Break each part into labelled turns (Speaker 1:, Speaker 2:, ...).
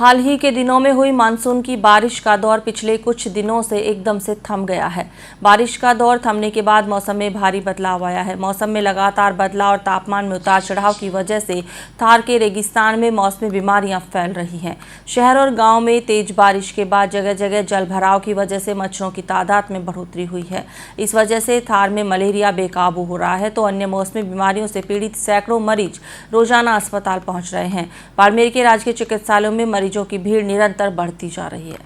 Speaker 1: हाल ही के दिनों में हुई मानसून की बारिश का दौर पिछले कुछ दिनों से एकदम से थम गया है। बारिश का दौर थमने के बाद मौसम में भारी बदलाव आया है। मौसम में लगातार बदलाव और तापमान में उतार चढ़ाव की वजह से थार के रेगिस्तान में मौसमी बीमारियां फैल रही हैं। शहर और गांव में तेज बारिश के बाद जगह जगह जल भराव की वजह से मच्छरों की तादाद में बढ़ोतरी हुई है। इस वजह से थार में मलेरिया बेकाबू हो रहा है तो अन्य मौसमी बीमारियों से पीड़ित सैकड़ों मरीज रोजाना अस्पताल पहुंच रहे हैं। बाड़मेर के राजकीय चिकित्सालयों में मरीजों की भीड़ निरंतर बढ़ती जा रही है।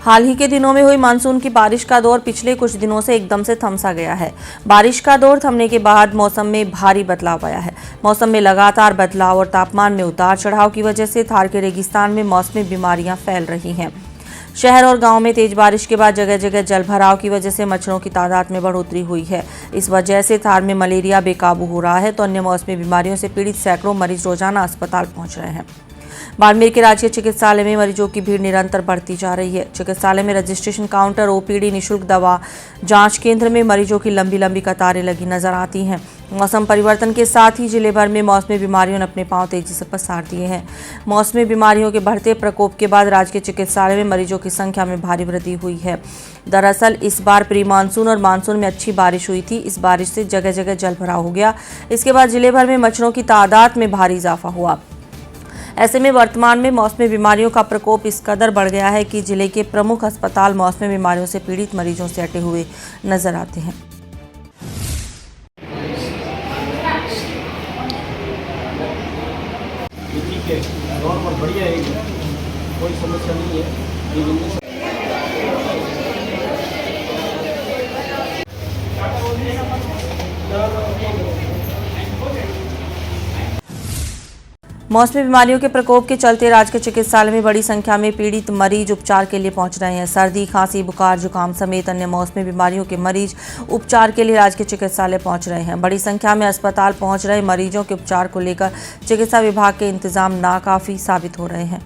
Speaker 1: हाल ही के दिनों में हुई मानसून की बारिश का दौर पिछले कुछ दिनों से एकदम से थम सा गया है। बारिश का दौर थमने के बाद मौसम में भारी बदलाव आया है। मौसम में लगातार बदलाव और तापमान में उतार चढ़ाव की वजह से थार के रेगिस्तान में मौसमी बीमारियां फैल रही हैं। शहर और गांव में तेज बारिश के बाद जगह जगह जल भराव की वजह से मच्छरों की तादाद में बढ़ोतरी हुई है। इस वजह से थार में मलेरिया बेकाबू हो रहा है तो अन्य मौसमी बीमारियों से पीड़ित सैकड़ों मरीज रोजाना अस्पताल पहुंच रहे हैं। बाड़मेर के राजकीय चिकित्सालय में मरीजों की भीड़ निरंतर बढ़ती जा रही है। चिकित्सालय में रजिस्ट्रेशन काउंटर, ओपीडी, निःशुल्क दवा जांच केंद्र में मरीजों की लंबी लंबी कतारें लगी नजर आती हैं। मौसम परिवर्तन के साथ ही जिले भर में मौसमी बीमारियों ने अपने पांव तेजी से पसार दिए हैं। मौसमी बीमारियों के बढ़ते प्रकोप के बाद राजकीय चिकित्सालय में मरीजों की संख्या में भारी वृद्धि हुई है। दरअसल इस बार प्री मानसून और मानसून में अच्छी बारिश हुई थी। इस बारिश से जगह जगह जल भराव हो गया। इसके बाद जिले भर में मच्छरों की तादाद में भारी इजाफा हुआ। ऐसे में वर्तमान में मौसमी बीमारियों का प्रकोप इस कदर बढ़ गया है कि जिले के प्रमुख अस्पताल मौसमी बीमारियों से पीड़ित मरीजों से अटे हुए नजर आते हैं।
Speaker 2: नॉर्मल बढ़िया है, कोई समस्या नहीं है।
Speaker 1: मौसमी बीमारियों के प्रकोप के चलते राजकीय चिकित्सालय में बड़ी संख्या में पीड़ित मरीज उपचार के लिए पहुंच रहे हैं। सर्दी, खांसी, बुखार, जुकाम समेत अन्य मौसमी बीमारियों के मरीज उपचार के लिए राजकीय चिकित्सालय पहुंच रहे हैं। बड़ी संख्या में अस्पताल पहुंच रहे मरीजों के उपचार को लेकर चिकित्सा विभाग के इंतजाम नाकाफी साबित हो रहे हैं।